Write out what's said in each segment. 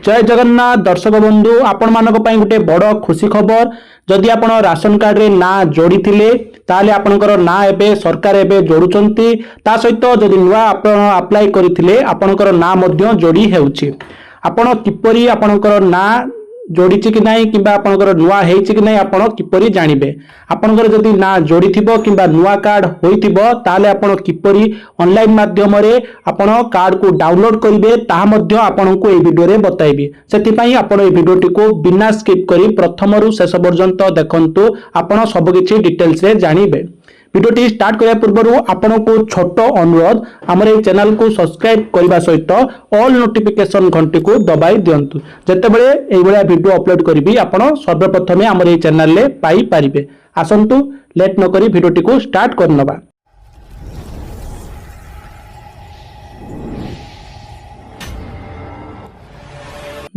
जय जगन्नाथ दर्शक बंधु आपण मानक पई गुटे बड़ खुशी खबर जदि आपण राशन कार्ड रे ना जोड़ी थिले ताले आपणकर ना एबे सरकार एबे जोड़ुचंती ता सहित जदि नुआ आपण अप्लाई करिथिले आपणकर ना मध्य जोड़ी हेउची आपण किपरि आपणकर ना जोड़ीची कि नहीं किंबा आपणकर नुआ हेइची कि नहीं आपण किपरि जानिबे आपणकर जदि ना जोड़ी थिबो किंबा नुआ कार्ड होइथिबो ताले आपण किपरि ऑनलाइन माध्यम रे आपण कार्ड को डाउनलोड करिवे ता मध्य आपणको ए वीडियो रे बताइबी सेति पई आपण ए वीडियोटी को बिना स्किप करी प्रथम रु शेष पर्यंत देखंतु आपण सब किछि डिटेल्स रे जानिबे। वीडियोटी स्टार्ट करने पूर्व आपण को छोट अनुरोध आमर ये चैनल को सब्सक्राइब करने सहित ऑल नोटिफिकेशन घंटी को दबाई दिंतु जेतेबेले एई भलिया वीडियो अपलोड करी आपण सर्वप्रथमे आमर ये चैनल रे पाई पारिबे। आसंतु लेट न करी वीडियोटी को स्टार्ट करनबा।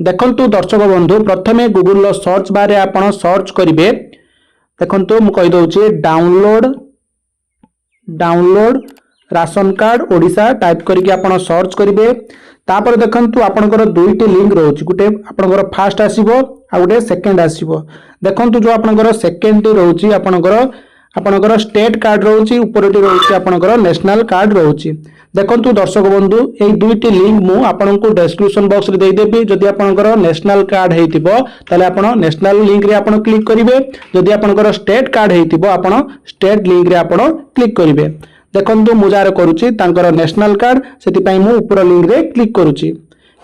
देखंतु दर्शक बंधु प्रथमे गूगल सर्च बार रे आपण सर्च करिवे देखंतु मु कहि दउची download ration card Odisha type करके आपण सर्च करिवे तापर देखंतु आपनकर दुईटी लिंक रहउची गुटे आपनकर फर्स्ट आसीबो आ गुटे सेकंड आसीबो देखंतु जो आपनकर सेकंड रहउची आपनकर स्टेट कार्ड रहउची ऊपरटी रहउची आपनकर नेशनल कार्ड रहउची। देखंतु दर्शक बंधु ए दुईटी लिंक मु आपनको डिस्क्रिप्शन बॉक्स रे दे देबी जदि आपनकर नेशनल कार्ड हेतिबो ताले आपण नेशनल लिंक रे आपण क्लिक करिवे जदि आपनकर स्टेट कार्ड हेतिबो आपण स्टेट लिंक रे आपण क्लिक करिवे। देखंतु मु जार करूची तांकर नेशनल कार्ड सेति पई मु ऊपर लिंक रे क्लिक करूची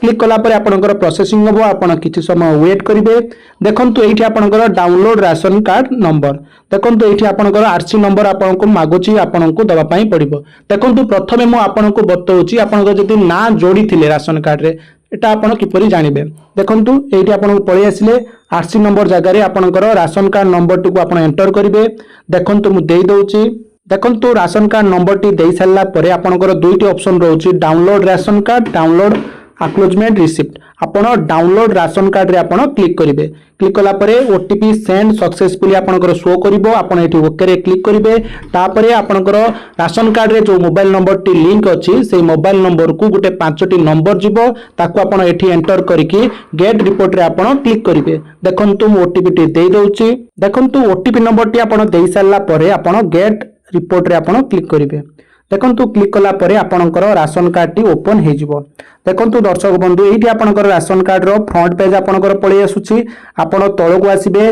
क्लिक कला पर आपनकर प्रोसेसिंग होबो आपण किछि समय वेट करिवे। देखंतु एठी आपनकर डाउनलोड राशन कार्ड नंबर देखंतु एठी आपनकर आरसी नंबर आपनको मागुची आपनको दबा पई पड़िबो। देखंतु प्रथमे मु आपनको बतौची आपनकर जदि ना जोड़ी थिले राशन कार्ड रे एटा आपण किपरि जानिबे। देखंतु एठी आपनको पळि आसिले आरसी नंबर जगह रे आपनकर राशन कार्ड नंबर टी को आपण एंटर करिवे। देखंतु मु देई दउची देखंतु राशन कार्ड नंबर टी देई सारला परे आपनकर दुईटी ऑप्शन रहउची download ration card download acknowledgement receipt आपण डाउनलोड राशन कार्ड रे आपण क्लिक करिवे क्लिक कला परे ओटीपी सेंड सक्सेसफुली आपनकर शो करिवो आपण एठी ओके रे क्लिक करिवे तापरे आपनकर राशन कार्ड रे जो मोबाइल नंबर टी लिंक अछि से मोबाइल नंबर को गुटे 5टी नंबर जिवो ताको आपण एठी एंटर करिकि गेट रिपोर्ट रे आपण क्लिक करिवे। देखंतु मु ओटीपी टी देई दउची देखंतु ओटीपी नंबर टी आपण देई सारला परे आपण गेट रिपोर्ट रे आपण क्लिक करिवे। देखंतु क्लिक कला परे आपनकर राशन कार्ड टी ओपन हे जिवो। देखंतु दर्शक बंधु एठी आपनकर राशन कार्ड रो फ्रंट पेज आपनकर पळि आसुची आपण तळको आसीबे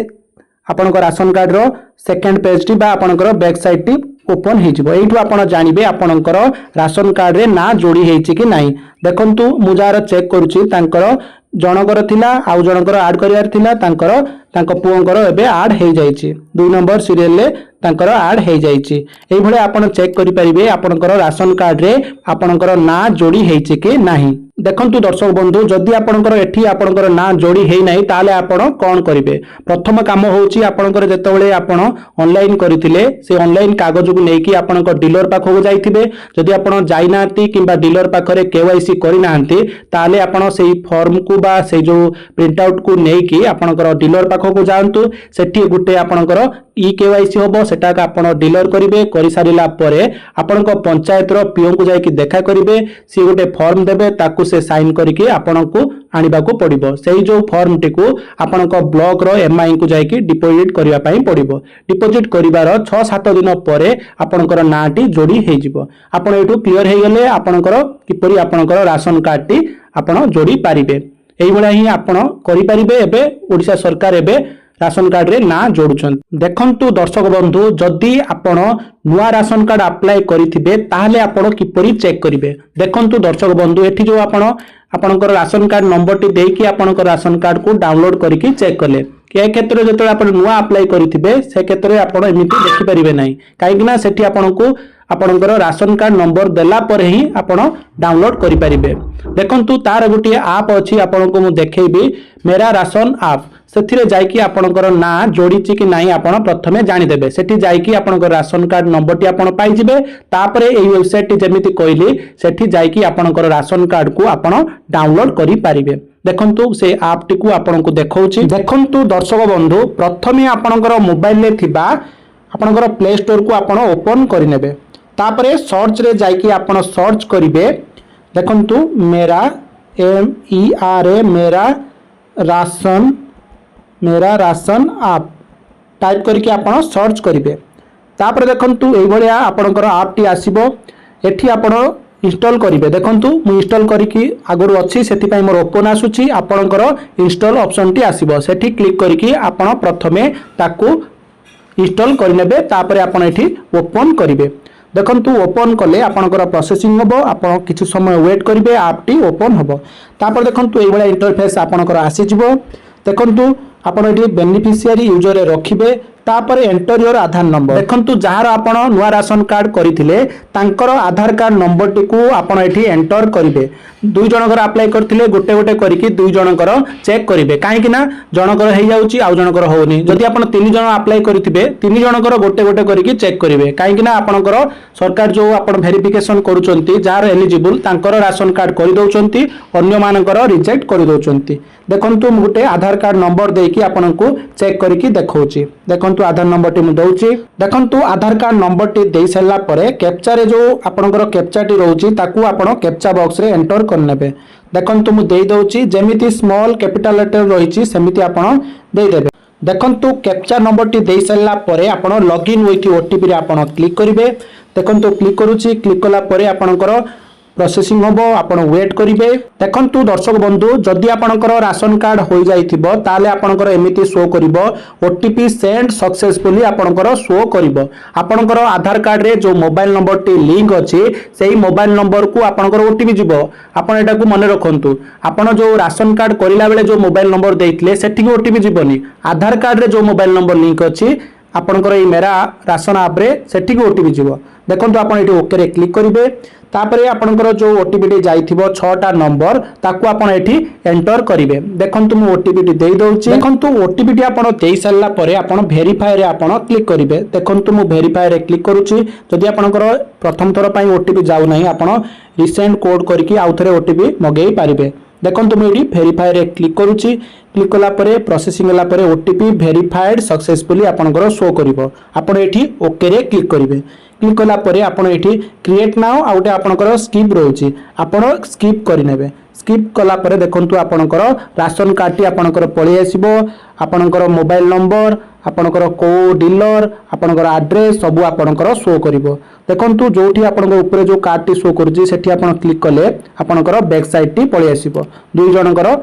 आपनकर राशन कार्ड रो सेकंड पेज टी बा आपनकर बैक साइड टी ओपन हे जिवो। एठु आपण जानिबे आपनकर राशन कार्ड रे ना जोड़ी हेछि कि नाही। देखंतु मु जार चेक करूची तांकर जनकर थिला आउ जनकर ऐड करियार थिला तांकर पुओंकर एबे ऐड हे जाईची 2 नंबर सीरियल ले तांकर ऐड हे जाईची। एई भले आपण चेक करि परिबे आपनकर राशन कार्ड रे आपनकर ना जोड़ी हेछि कि नाही। देखंतु दर्शक बंधु जदि आपनकर एठी आपनकर ना जोड़ी हेइ नाही ताले आपण कोन करिवे। प्रथम काम होउची आपनकर जेतबेले आपण ऑनलाइन करिथिले से ऑनलाइन कागज को नेकी आपनकर डीलर पाखो जाइथिबे जदि आपण जाई नांती किबा डीलर पाखरे केवाईसी करि नांती ताले आपण सेही फॉर्म को बा से जो प्रिंट आउट को नेकी आपनकर डीलर पाखो को जांतु सेठी गुटे आपनकर ई केवाईसी होबो सेटा का आपण डीलर करिवे करि सारिला परे आपनकर पंचायत रो पीओ को जाई कि देखा करिवे सी गुटे फॉर्म देबे ताकू से साइन करके आपनको आनिबा को पड़िबो। सेही जो फॉर्म टी को आपनको ब्लॉक रो एमआई को जाई कि डिपॉजिट करिवा पई पड़िबो। डिपॉजिट करिवार 6-7 दिन परे आपनकर नाटी जोड़ी हे जिवो। आपण एटू क्लियर हे गेले आपनकर किपरि आपनकर राशन कार्ड टी आपण जोड़ी पारिबे। एही भला ही आपण करि पारिबे। एबे ओडिशा सरकार एबे राशन कार्ड रे ना जोड़ुछन। देखंतु दर्शक बंधु जदि आपण नुआ राशन कार्ड अप्लाई करिथिबे ताहले आपण किपरि चेक करिवे। देखंतु दर्शक बंधु एठी जो आपनकर राशन कार्ड नंबर टी देकी आपनकर राशन कार्ड को डाउनलोड करिकि चेक कले के क्षेत्र जो आपण नुआ अप्लाई करिथिबे से क्षेत्र रे आपण एमिति देखि परिबे नाही काहेकि ना सेठी आपनको आपनकर राशन कार्ड नंबर देला पर ही आपण डाउनलोड करि परिबे। देखंतु तार गुटी ऐप अछि आपनको मु देखैबी मेरा राशन ऐप सेथिरे जाईकी आपनकर ना जोड़ीची कि नाही आपण प्रथमे जानि देबे। सेठी जाईकी आपनकर राशन कार्ड नंबर टी आपण पाई जिवे तापरे एई वेबसाइट टी जेमिति कहली सेठी जाईकी आपनकर राशन कार्ड को आपण डाउनलोड करि परिबे। देखंतु से ऐप टी को आपनको देखौची। देखंतु दर्शक बंधु प्रथमे आपनकर मोबाइल ले थिबा आपनकर प्ले स्टोर को आपण ओपन करि नेबे तापरे सर्च रे जाईकी आपण सर्च करिवे देखंतु मेरा MERA मेरा राशन आप टाइप करके आपण सर्च करेंगे। तापर देखंतु एई भलिया आपणकर आप टी आसीबो। एठी आपण इंस्टॉल करेंगे। देखंतु मु इंस्टॉल करिकी आगरु अछि सेति पई मोर ओपन आसुची। आपणकर इंस्टॉल ऑप्शन टी आसीबो। सेठी क्लिक करिकी आपण प्रथमे ताकू इंस्टॉल करनेबे। तापर आपण एठी ओपन करेंगे। देखंतु ओपन कले आपणकर प्रोसेसिंग होबो। आपण किछु समय वेट करेंगे। आप टी ओपन होबो। तापर देखंतु एई भलिया इंटरफेस आपणकर आसी जिवो। देखंतु आपण एठी बेनिफिशियरी यूजर रे रखिबे। तापर एंटर योर आधार नंबर। देखंतु जहार आपण नुआ राशन कार्ड करिथिले तांकर आधार कार्ड नंबर टी को आपण एठी एंटर करिवे। दुई जनकर अप्लाई करथिले गोटे गोटे करिकि दुई जनकर चेक करिवे। काहे कि ना जनकर हेइ जाउची आ जनकर होउनी। जदि आपण तीन जन अप्लाई करिथिबे तीन जनकर गोटे गोटे करिकि चेक करिवे। काहे कि ना आपणकर सरकार जो आपण वेरिफिकेशन करूचंती जहार एलिजिबल तांकर राशन कार्ड करि दउचंती अन्य मानकर रिजेक्ट करि दउचंती। देखंतु मु गोटे आधार कार्ड नंबर देकी आपनको चेक करिकि देखौची। देखंतु आधार नंबर टी मु दउची। देखंतु आधार कार्ड नंबर टी देई सल्ला परे कैप्चा रे जो आपनकर कैप्चा टी रहउची ताकू आपण कैप्चा बॉक्स रे एंटर करनेबे। देखंतु मु देई दउची जेमिति स्मॉल कैपिटल लेटर रहिची सेमिति आपण देई देबे। देखंतु कैप्चा नंबर टी देई सल्ला परे आपण लॉगिन विथ ओटीपी रे आपण क्लिक करिवे। देखंतु क्लिक करूची। क्लिक कला परे आपनकर प्रोसेसिंग होबो। आपण वेट करिवे। देखंतु दर्शक बंधु जदि आपनकर राशन कार्ड होई जाइथिबो ताले आपनकर एमिति शो करिवो ओटीपी सेंड सक्सेसफुली आपनकर शो करिवो। आपनकर आधार कार्ड रे जो मोबाइल नंबर टी लिंक अछि सेही मोबाइल नंबर को आपनकर ओटीपी जिवो। आपण एटा को मने रखंतु। आपण जो राशन कार्ड करिला बेले जो मोबाइल नंबर देइथिले सेठी को ओटीपी जिवोनी। आधार कार्ड रे जो मोबाइल नंबर लिंक अछि आपनकर ए मेरा राशन ऐप रे सेठी को ओटीपी जिवो। देखंतु आपण एठी ओके रे क्लिक करिवे। तापरे आपनकर जो ओटीपी टी जाइथिबो 6टा नंबर ताकू आपण एठी एंटर करिवे। देखंतु मु ओटीपी टी देई दउची। देखंतु ओटीपी टी आपण देई सल्ला परे आपण वेरीफाई रे आपण क्लिक करिवे। देखंतु मु वेरीफाई रे क्लिक करूची। जदि आपनकर प्रथम थर पई ओटीपी जाउ नाही आपण रिसेंड कोड करके आउथरे ओटीपी मगेई पारिबे। देखंतु मु एठी वेरीफाई रे क्लिक करूची। क्लिक कला परे प्रोसेसिंग होला परे ओटीपी वेरीफाइड सक्सेसफुली आपनकर शो करिवो। आपण एठी ओके रे क्लिक करिवे। क्लिक कला परे आपण एठी क्रिएट नाउ आउटे आपनकर स्किप रहउची आपण स्किप करिनेबे। स्किप कला परे देखंतु आपनकर राशन कार्ड टी आपनकर पळि आसीबो। आपनकर मोबाइल नंबर आपनकर को डीलर आपनकर एड्रेस सब आपनकर शो करिवो। देखंतु जोठी आपनकर ऊपर जो कार्ड टी शो करजी सेठी आपण क्लिक कले आपनकर बैक साइड टी पळि आसीबो। दुई जनकर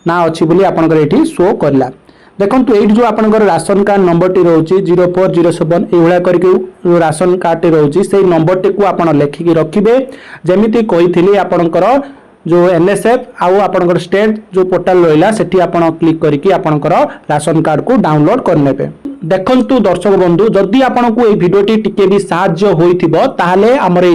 ना अछि बोली आपनकर एठी शो करला। देखंतु एठी जो आपनकर राशन कार्ड नंबर टी रहउची 0407 एवळा करके राशन कार्ड टी रहउची सेही नंबर टी को आपण लेखिकी रखिबे। जेमिति कहिथिली आपनकर जो एनएसएफ आउ आपनकर स्टेट जो पोर्टल रहिला सेठी आपण क्लिक करिकी आपनकर राशन कार्ड को डाउनलोड करनेबे। देखंतु दर्शक बंधु जदि आपनको ए वीडियो टी टिके भी सहाय्य होइथिबो ताहाले हमर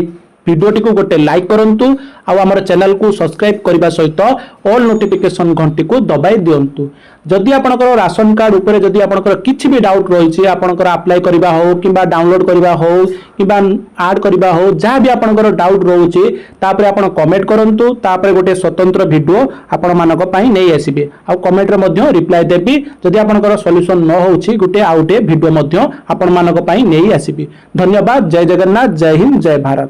वीडियो टी को गोटे लाइक करंतु आ हमर चैनल को सब्सक्राइब करबा सहित ऑल नोटिफिकेशन घंटी को दबाई दियंतु। जदि आपनकर राशन कार्ड ऊपर जदि आपनकर किछि भी डाउट रहिछि आपनकर अप्लाई करबा हो किबा डाउनलोड करबा हो किबा ऐड करबा हो जहां भी आपनकर डाउट रहउछि तापर आपण कमेंट करंतु। तापर गोटे स्वतंत्र वीडियो आपण मानक पई नै आसीबे आ कमेंट रे मध्ये रिप्लाई देबी। जदि आपनकर सॉल्यूशन न होउछि गोटे आउटे वीडियो मध्ये आपण मानक पई नै आसीबी। धन्यवाद। जय जगन्नाथ। जय हिंद। जय भारत।